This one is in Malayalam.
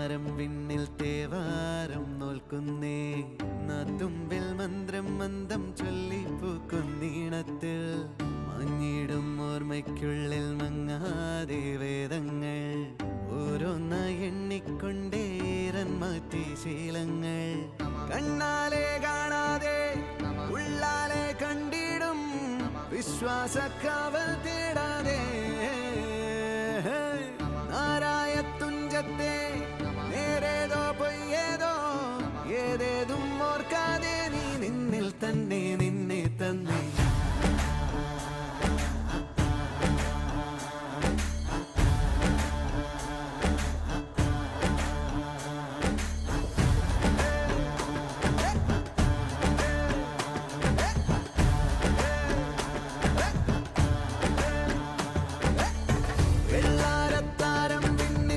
മാരം വിണ്ണിൽ തേവാരം നോൽക്കുന്നേ നാത്തുമ്പിൽ മന്ത്രം മന്ദം ചൊല്ലിപ്പൂക്കുന്നീണത്തിൽ മഞ്ഞിടും ഓർമ്മയ്ക്കുള്ളിൽ മങ്ങാതെ വേദങ്ങൾ ഓരോന്നായി എണ്ണിക്കൊണ്ടേരൻ മാറ്റി ശീലങ്ങൾ കണ്ണാലെ കാണാതെ ഉള്ളാലെ കണ്ടിടും വിശ്വാസക്കാവൽ